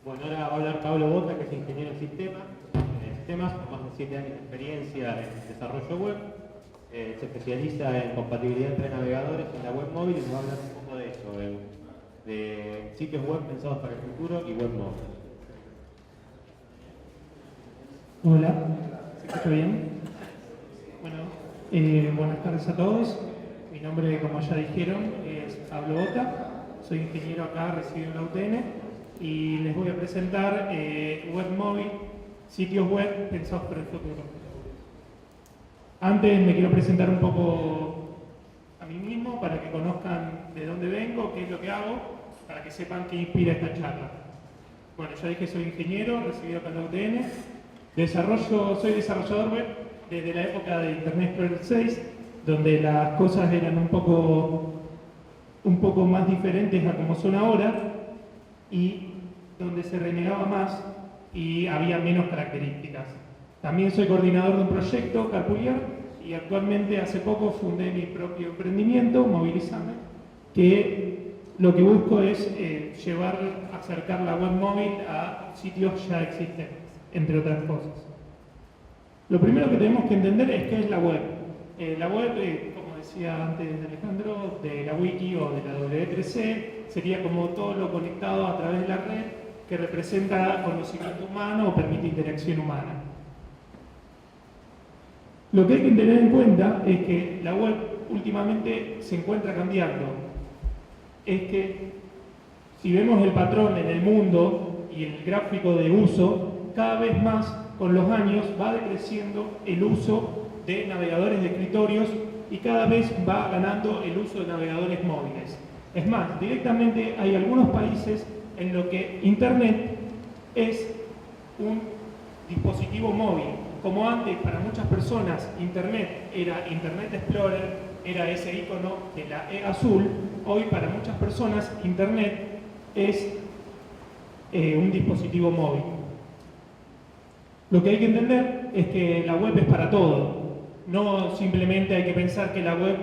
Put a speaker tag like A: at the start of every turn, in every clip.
A: Bueno, ahora va a hablar Pablo Bota, que es ingeniero en sistemas, con más de 7 años de experiencia en desarrollo web. Se especializa en compatibilidad entre navegadores en la web móvil y nos va a hablar un poco de eso, de sitios web pensados para el futuro y web móvil.
B: Hola, ¿se escucha bien? Bueno, buenas tardes a todos. Mi nombre, como ya dijeron, es Pablo Bota. Soy ingeniero acá, resido en la UTN y les voy a presentar web móvil, sitios web pensados para el futuro. Antes me quiero presentar un poco a mí mismo para que conozcan de dónde vengo, qué es lo que hago, para que sepan qué inspira esta charla. Bueno, ya dije, soy ingeniero, residido acá en la UTN. Soy desarrollador web desde la época de Internet Explorer 6, donde las cosas eran un poco más diferentes a como son ahora y donde se renegaba más y había menos características. También soy coordinador de un proyecto, Carpuliar, y actualmente hace poco fundé mi propio emprendimiento, Movilizame, que lo que busco es acercar la web móvil a sitios ya existentes, entre otras cosas. Lo primero que tenemos que entender es qué es la web. La web, como decía antes Alejandro, de la wiki o de la W3C, sería como todo lo conectado a través de la red que representa conocimiento humano o permite interacción humana. Lo que hay que tener en cuenta es que la web últimamente se encuentra cambiando. Es que si vemos el patrón en el mundo y el gráfico de uso, cada vez más con los años va decreciendo el uso de navegadores de escritorios y cada vez va ganando el uso de navegadores móviles. Es más, directamente hay algunos países en los que Internet es un dispositivo móvil. Como antes para muchas personas Internet era Internet Explorer, era ese icono de la E azul, hoy para muchas personas Internet es un dispositivo móvil. Lo que hay que entender es que la web es para todo. No simplemente hay que pensar que la web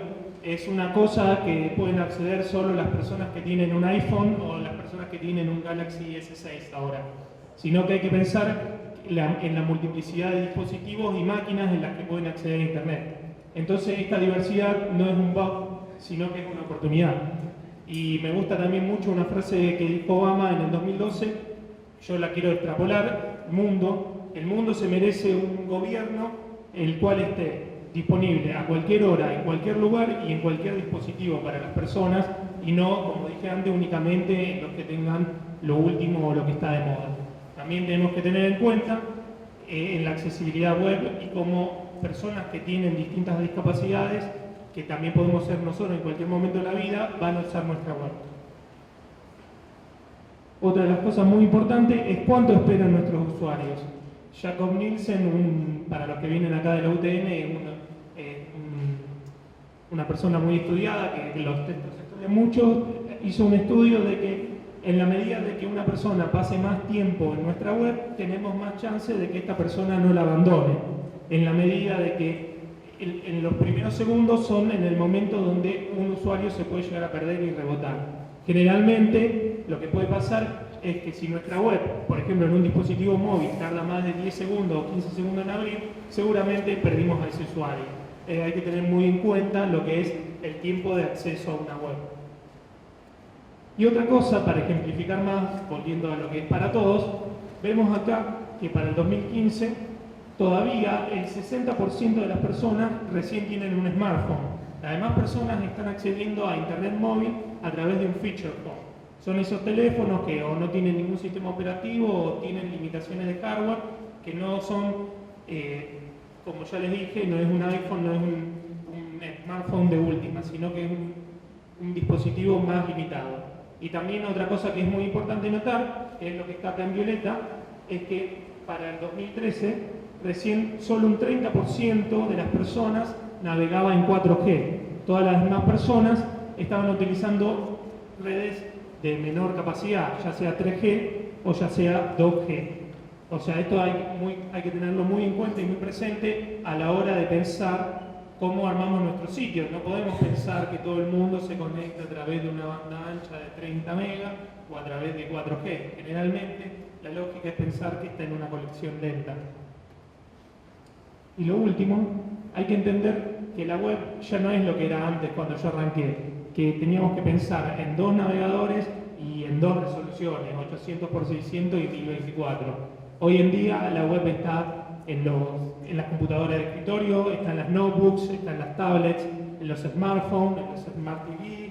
B: es una cosa que pueden acceder solo las personas que tienen un iPhone o las personas que tienen un Galaxy S6 ahora, sino que hay que pensar en la multiplicidad de dispositivos y máquinas en las que pueden acceder a Internet. Entonces esta diversidad no es un bug, sino que es una oportunidad. Y me gusta también mucho una frase que dijo Obama en el 2012, yo la quiero extrapolar: el mundo se merece un gobierno el cual esté disponible a cualquier hora, en cualquier lugar y en cualquier dispositivo para las personas, y no, como dije antes, únicamente los que tengan lo último o lo que está de moda. También tenemos que tener en cuenta en la accesibilidad web y como personas que tienen distintas discapacidades, que también podemos ser nosotros en cualquier momento de la vida, van a usar nuestra web. Otra de las cosas muy importantes es cuánto esperan nuestros usuarios. Jakob Nielsen, para los que vienen acá de la UTN, una persona muy estudiada, que los textos se estudian mucho, hizo un estudio de que en la medida de que una persona pase más tiempo en nuestra web, tenemos más chance de que esta persona no la abandone. En la medida de que en los primeros segundos son en el momento donde un usuario se puede llegar a perder y rebotar. Generalmente lo que puede pasar es que si nuestra web, por ejemplo en un dispositivo móvil, tarda más de 10 segundos o 15 segundos en abrir, seguramente perdimos a ese usuario. Hay que tener muy en cuenta lo que es el tiempo de acceso a una web. Y otra cosa, para ejemplificar más, volviendo a lo que es para todos, vemos acá que para el 2015 todavía el 60% de las personas recién tienen un smartphone. Las demás personas están accediendo a Internet móvil a través de un feature phone. Son esos teléfonos que o no tienen ningún sistema operativo o tienen limitaciones de hardware, que no son, como ya les dije, no es un iPhone, no es un smartphone de última, sino que es un dispositivo más limitado. Y también otra cosa que es muy importante notar, que es lo que está acá en violeta, es que para el 2013 recién solo un 30% de las personas navegaba en 4G. Todas las demás personas estaban utilizando redes de menor capacidad, ya sea 3G o ya sea 2G. O sea, esto hay que tenerlo muy en cuenta y muy presente a la hora de pensar cómo armamos nuestros sitios. No podemos pensar que todo el mundo se conecta a través de una banda ancha de 30 megas o a través de 4G. Generalmente la lógica es pensar que está en una conexión lenta. Y lo último, hay que entender que la web ya no es lo que era antes cuando yo arranqué, que teníamos que pensar en 2 navegadores y en 2 resoluciones, 800x600 y 1024. Hoy en día la web está en las computadoras de escritorio, está en las notebooks, está en las tablets, en los smartphones, en los smart TV,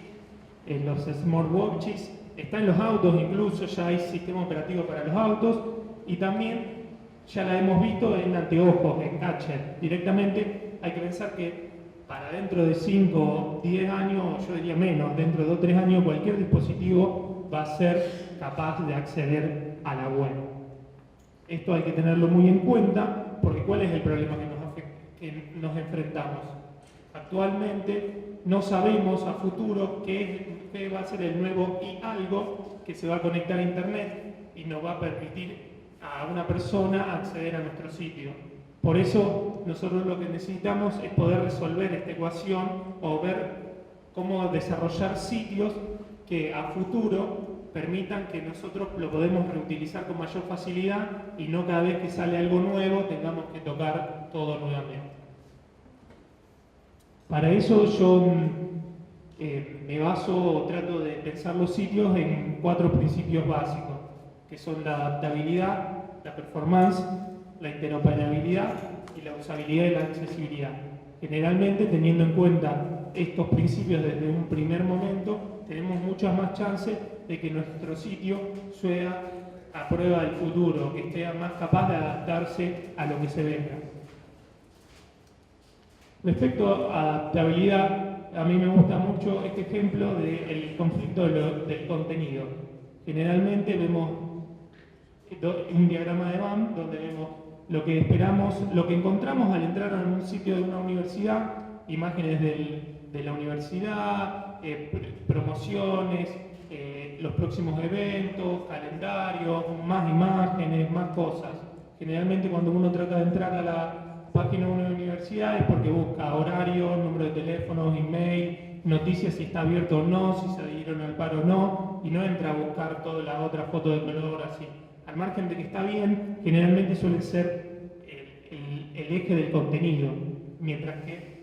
B: en los smartwatches, está en los autos, incluso ya hay sistema operativo para los autos, y también ya la hemos visto en anteojos, en gadgets. Directamente hay que pensar que para dentro de 5 o 10 años, yo diría menos, dentro de 2 o 3 años, cualquier dispositivo va a ser capaz de acceder a la web. Esto hay que tenerlo muy en cuenta, porque ¿cuál es el problema que nos enfrentamos? Actualmente no sabemos a futuro qué va a ser el nuevo y algo que se va a conectar a Internet y nos va a permitir a una persona acceder a nuestro sitio. Por eso nosotros lo que necesitamos es poder resolver esta ecuación o ver cómo desarrollar sitios que a futuro permitan que nosotros lo podemos reutilizar con mayor facilidad y no cada vez que sale algo nuevo tengamos que tocar todo nuevamente. Para eso yo me baso, trato de pensar los sitios en 4 principios básicos, que son la adaptabilidad, la performance, la interoperabilidad y la usabilidad y la accesibilidad. Generalmente, teniendo en cuenta estos principios desde un primer momento, tenemos muchas más chances de que nuestro sitio sea a prueba del futuro, que esté más capaz de adaptarse a lo que se venga. Respecto a adaptabilidad, a mí me gusta mucho este ejemplo del conflicto del contenido. Generalmente vemos un diagrama de BAM donde vemos lo que esperamos, lo que encontramos al entrar a un sitio de una universidad, imágenes de la universidad, promociones, los próximos eventos, calendarios, más imágenes, más cosas. Generalmente cuando uno trata de entrar a la página de una universidad es porque busca horario, número de teléfono, email, noticias si está abierto o no, si se adhirieron al paro o no, y no entra a buscar toda la otra foto de color así. Al margen de que está bien, generalmente suele ser el eje del contenido, mientras que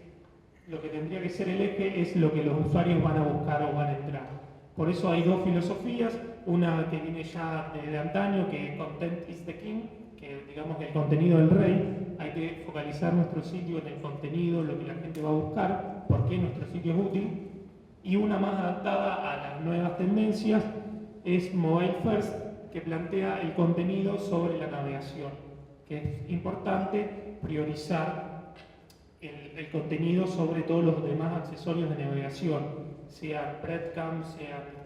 B: lo que tendría que ser el eje es lo que los usuarios van a buscar o van a entrar. Por eso hay 2 filosofías, una que viene ya de antaño, que content is the king, que digamos el contenido del rey. Hay que focalizar nuestro sitio en el contenido, lo que la gente va a buscar, por qué nuestro sitio es útil. Y una más adaptada a las nuevas tendencias es Mobile First, que plantea el contenido sobre la navegación, que es importante priorizar el contenido sobre todos los demás accesorios de navegación, sean breadcrumbs, sean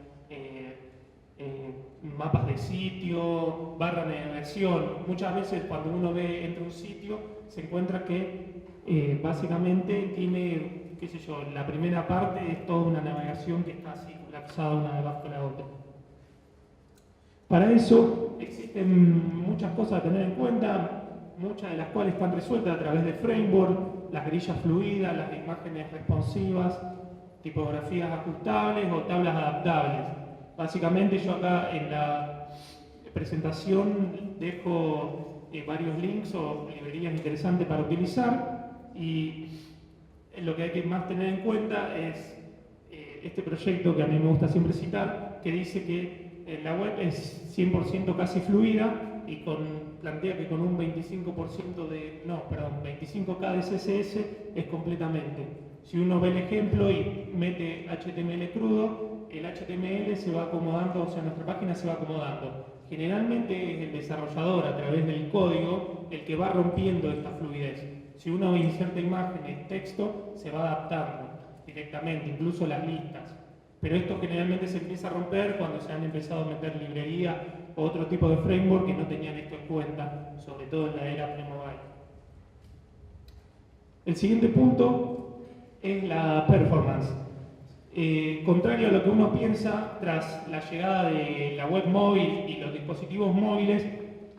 B: mapas de sitio, barra de navegación. Muchas veces cuando uno entra a un sitio se encuentra que básicamente tiene, qué sé yo, la primera parte es toda una navegación que está así colapsada una debajo de la otra. Para eso existen muchas cosas a tener en cuenta, muchas de las cuales están resueltas a través de framework, las grillas fluidas, las imágenes responsivas, tipografías ajustables o tablas adaptables. Básicamente yo acá en la presentación dejo varios links o librerías interesantes para utilizar, y lo que hay que más tener en cuenta es este proyecto que a mí me gusta siempre citar, que dice que la web es 100% casi fluida y plantea que con un 25% 25K de CSS es completamente. Si uno ve el ejemplo y mete HTML crudo, el HTML se va acomodando, o sea, nuestra página se va acomodando. Generalmente es el desarrollador a través del código el que va rompiendo esta fluidez. Si uno inserta imágenes, texto, se va adaptando directamente, incluso las listas. Pero esto generalmente se empieza a romper cuando se han empezado a meter librería o otro tipo de framework que no tenían esto en cuenta, sobre todo en la era pre-mobile. El siguiente punto es la performance. Contrario a lo que uno piensa, tras la llegada de la web móvil y los dispositivos móviles,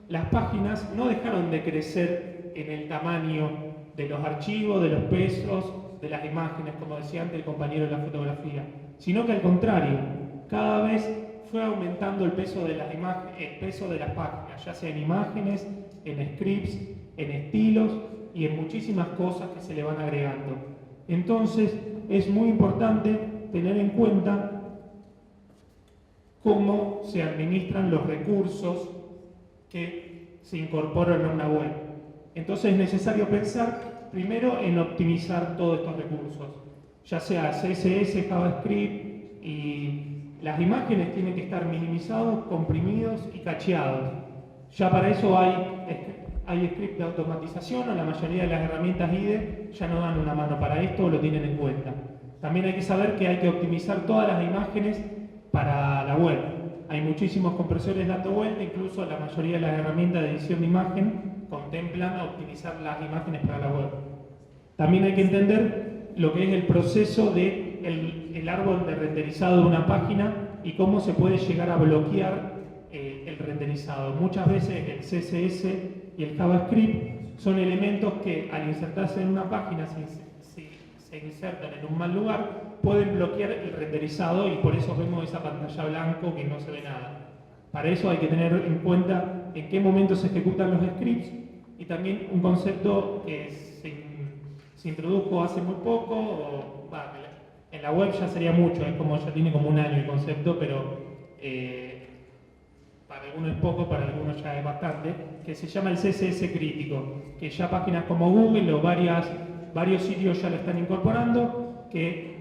B: las páginas no dejaron de crecer en el tamaño de los archivos, de los pesos de las imágenes, como decía antes el compañero de la fotografía, sino que al contrario, cada vez fue aumentando el peso de las el peso de las páginas, ya sea en imágenes, en scripts, en estilos y en muchísimas cosas que se le van agregando. Entonces, es muy importante tener en cuenta cómo se administran los recursos que se incorporan a una web. Entonces es necesario pensar primero en optimizar todos estos recursos, ya sea CSS, JavaScript, y las imágenes tienen que estar minimizados, comprimidos y cacheados. Ya para eso hay scripts de automatización, o la mayoría de las herramientas IDE ya no dan una mano para esto o lo tienen en cuenta. También hay que saber que hay que optimizar todas las imágenes para la web. Hay muchísimos compresores dando vuelta, incluso la mayoría de las herramientas de edición de imagen contemplan optimizar las imágenes para la web. También hay que entender lo que es el proceso de el árbol de renderizado de una página y cómo se puede llegar a bloquear el renderizado. Muchas veces el CSS y el JavaScript son elementos que al insertarse en una página, si se insertan en un mal lugar, pueden bloquear el renderizado y por eso vemos esa pantalla blanco que no se ve nada. Para eso hay que tener en cuenta en qué momento se ejecutan los scripts y también un concepto que se introdujo hace muy poco, en la web ya sería mucho, es como ya tiene como un año el concepto, pero para algunos es poco, para algunos ya es bastante, que se llama el CSS crítico, que ya páginas como Google o varios sitios ya lo están incorporando, que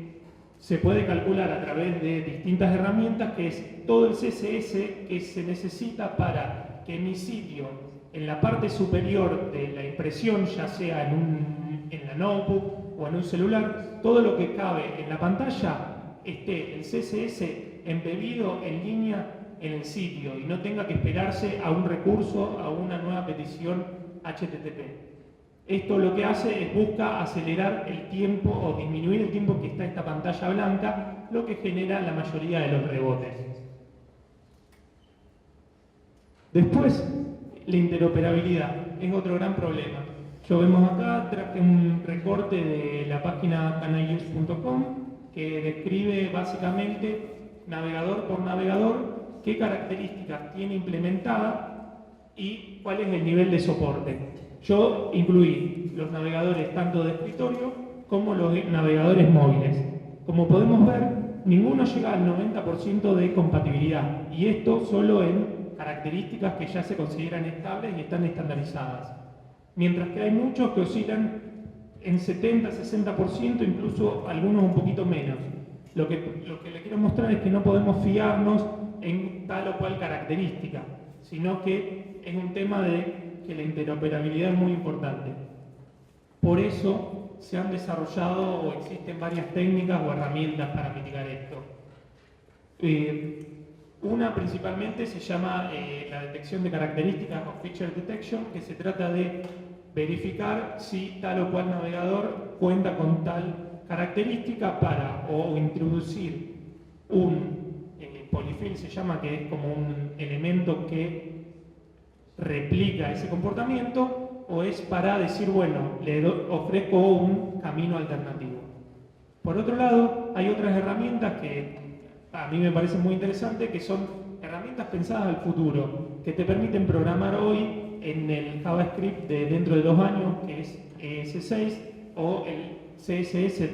B: se puede calcular a través de distintas herramientas, que es todo el CSS que se necesita para que mi sitio, en la parte superior de la impresión, ya sea en la notebook o en un celular, todo lo que cabe en la pantalla esté el CSS embebido en línea en el sitio y no tenga que esperarse a un recurso, a una nueva petición HTTP. Esto lo que hace es busca acelerar el tiempo o disminuir el tiempo que está esta pantalla blanca, lo que genera la mayoría de los rebotes. Después, la interoperabilidad es otro gran problema. Yo vemos acá, traje un recorte de la página canaiuse.com que describe básicamente navegador por navegador qué características tiene implementada y cuál es el nivel de soporte. Yo incluí los navegadores tanto de escritorio como los navegadores móviles. Como podemos ver, ninguno llega al 90% de compatibilidad, y esto solo en características que ya se consideran estables y están estandarizadas. Mientras que hay muchos que oscilan en 70-60%, incluso algunos un poquito menos. Lo que le quiero mostrar es que no podemos fiarnos en tal o cual característica, sino que es un tema de que la interoperabilidad es muy importante. Por eso se han desarrollado o existen varias técnicas o herramientas para mitigar esto. Una principalmente se llama la detección de características o feature detection, que se trata de verificar si tal o cual navegador cuenta con tal característica para o introducir un polyfill, se llama, que es como un elemento que replica ese comportamiento, o es para decir, bueno, le ofrezco un camino alternativo. Por otro lado, hay otras herramientas que a mí me parecen muy interesantes, que son herramientas pensadas al futuro, que te permiten programar hoy en el JavaScript de dentro de 2 años, que es ES6, o el CSS,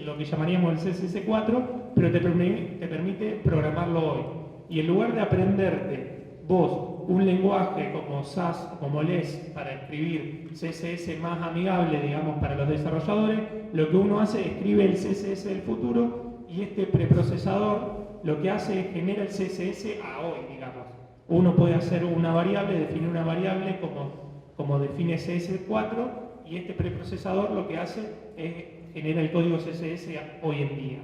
B: lo que llamaríamos el CSS4, pero te permite programarlo hoy. Y en lugar de aprenderte vos un lenguaje como SAS, como LESS, para escribir CSS más amigable, digamos, para los desarrolladores, lo que uno hace es escribe el CSS del futuro, y este preprocesador lo que hace es genera el CSS a hoy, digamos. Uno puede hacer una variable, definir una variable como define CS4, y este preprocesador lo que hace es genera el código CSS hoy en día.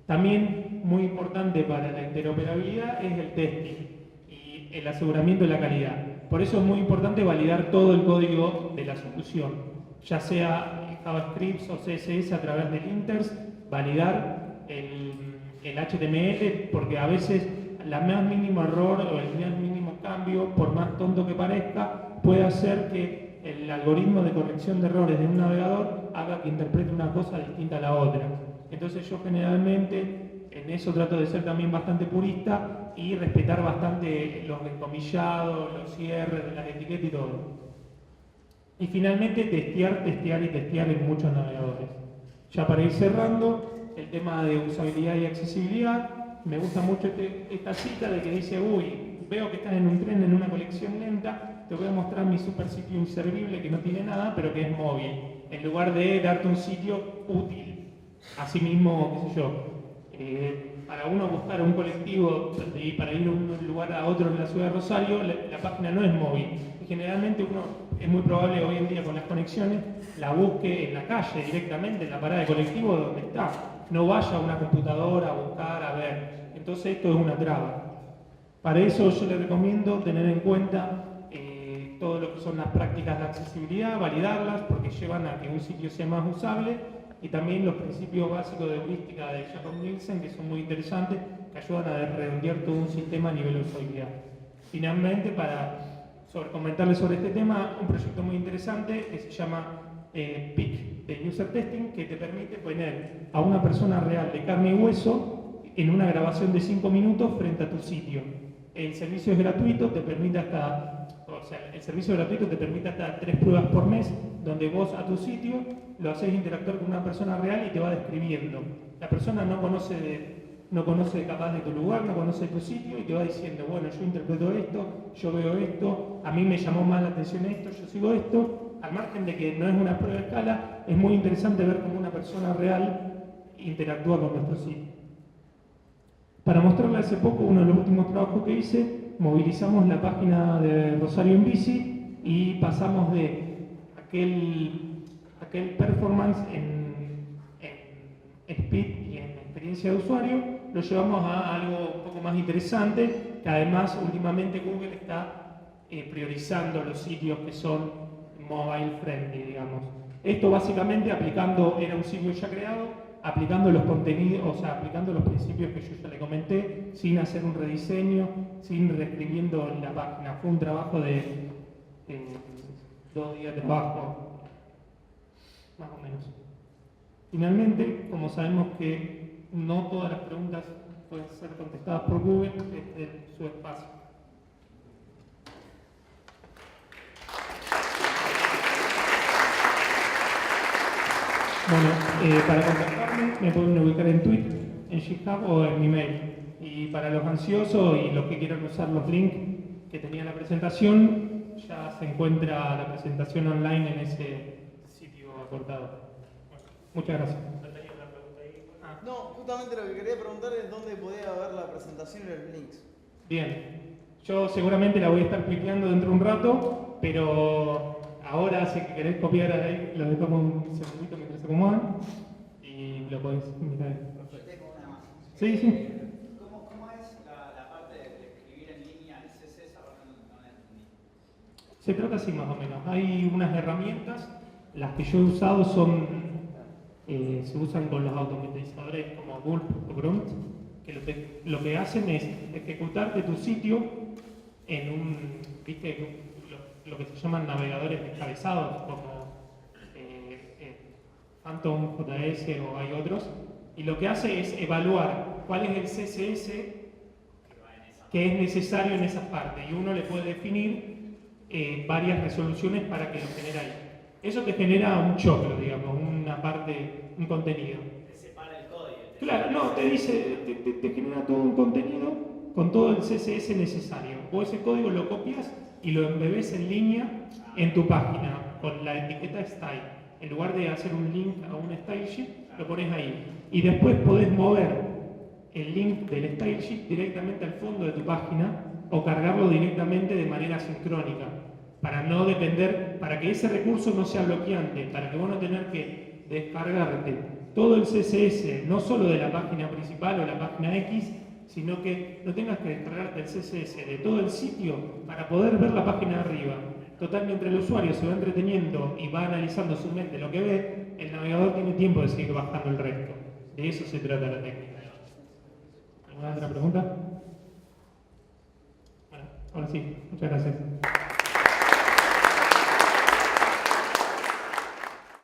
B: También muy importante para la interoperabilidad es el testing y el aseguramiento de la calidad. Por eso es muy importante validar todo el código de la solución, ya sea JavaScript o CSS a través del linters, validar el HTML, porque a veces la más mínimo error o el más mínimo cambio, por más tonto que parezca, puede hacer que el algoritmo de corrección de errores de un navegador haga que interprete una cosa distinta a la otra. Entonces yo generalmente en eso trato de ser también bastante purista y respetar bastante los encomillados, los cierres de las etiquetas y todo. Y finalmente testear en muchos navegadores. Ya para ir cerrando, el tema de usabilidad y accesibilidad, me gusta mucho esta cita de que dice, uy, veo que estás en un tren en una conexión lenta, te voy a mostrar mi super sitio inservible que no tiene nada, pero que es móvil, en lugar de darte un sitio útil. Asimismo, qué sé yo, para uno buscar un colectivo y para ir de un lugar a otro en la ciudad de Rosario, la página no es móvil. Y generalmente uno, es muy probable hoy en día con las conexiones, la busque en la calle directamente, en la parada de colectivo donde está. No vaya a una computadora a buscar, a ver. Entonces esto es una traba. Para eso yo le recomiendo tener en cuenta todo lo que son las prácticas de accesibilidad, validarlas porque llevan a que un sitio sea más usable, y también los principios básicos de heurística de Jakob Nielsen, que son muy interesantes, que ayudan a redondear todo un sistema a nivel de usabilidad. Finalmente, para comentarles sobre este tema, un proyecto muy interesante que se llama PIC, de User Testing, que te permite poner a una persona real de carne y hueso en una grabación de 5 minutos frente a tu sitio. El servicio es gratuito, te permite el servicio gratuito te permite hasta 3 pruebas por mes, donde vos a tu sitio lo haces interactuar con una persona real y te va describiendo. La persona no conoce capaz de tu lugar, no conoce tu sitio y te va diciendo, bueno, yo interpreto esto, yo veo esto, a mí me llamó más la atención esto, yo sigo esto. Al margen de que no es una prueba de escala, es muy interesante ver cómo una persona real interactúa con nuestro sitio. Para mostrarle hace poco uno de los últimos trabajos que hice, movilizamos la página de Rosario en bici y pasamos de aquel performance en speed y en experiencia de usuario, lo llevamos a algo un poco más interesante, que además últimamente Google está priorizando los sitios que son mobile friendly, digamos. Esto básicamente era un sitio ya creado, aplicando los contenidos, aplicando los principios que yo ya le comenté, sin hacer un rediseño, sin reescribiendo la página. Fue un trabajo de 2 días de trabajo, más o menos. Finalmente, como sabemos que no todas las preguntas pueden ser contestadas por Google, este es su espacio. Bueno, para contactarme me pueden ubicar en Twitter, en GitHub o en mi mail. Y para los ansiosos y los que quieran usar los links que tenía la presentación, ya se encuentra la presentación online en ese sitio acortado. Muchas gracias.
C: No, justamente lo que quería preguntar es dónde podía ver la presentación y los links.
B: Bien, yo seguramente la voy a estar tuiteando dentro de un rato, pero ahora si querés copiar ahí, lo dejamos un segundito mientras se acomodan y lo podéis mirar.
C: Tengo una más.
B: Sí, sí.
C: ¿Cómo es la parte de escribir en línea el CSS? Ahora no entendí.
B: Se trata así más o menos. Hay unas herramientas, las que yo he usado se usan con los automatizadores como Gulp o Grunt, que lo que hacen es ejecutarte tu sitio en lo que se llaman navegadores descabezados, como Phantom, JS o hay otros, y lo que hace es evaluar cuál es el CSS que es necesario en esa parte, y uno le puede definir varias resoluciones para que lo genere ahí. Eso te genera un choclo, digamos, una parte, un contenido.
C: Te separa el código.
B: Claro, no, te dice, te genera todo un contenido con todo el CSS necesario. Vos ese código lo copias y lo embebés en línea en tu página con la etiqueta style. En lugar de hacer un link a un style sheet, lo pones ahí. Y después podés mover el link del style sheet directamente al fondo de tu página o cargarlo directamente de manera sincrónica, para no depender, para que ese recurso no sea bloqueante, para que vos no tengas que descargarte todo el CSS, no solo de la página principal o la página X, sino que no tengas que descargarte el CSS de todo el sitio para poder ver la página de arriba. Total, mientras el usuario se va entreteniendo y va analizando su mente lo que ve, el navegador tiene tiempo de seguir bajando el resto. De eso se trata la técnica. ¿Alguna otra pregunta? Bueno, ahora sí, muchas gracias.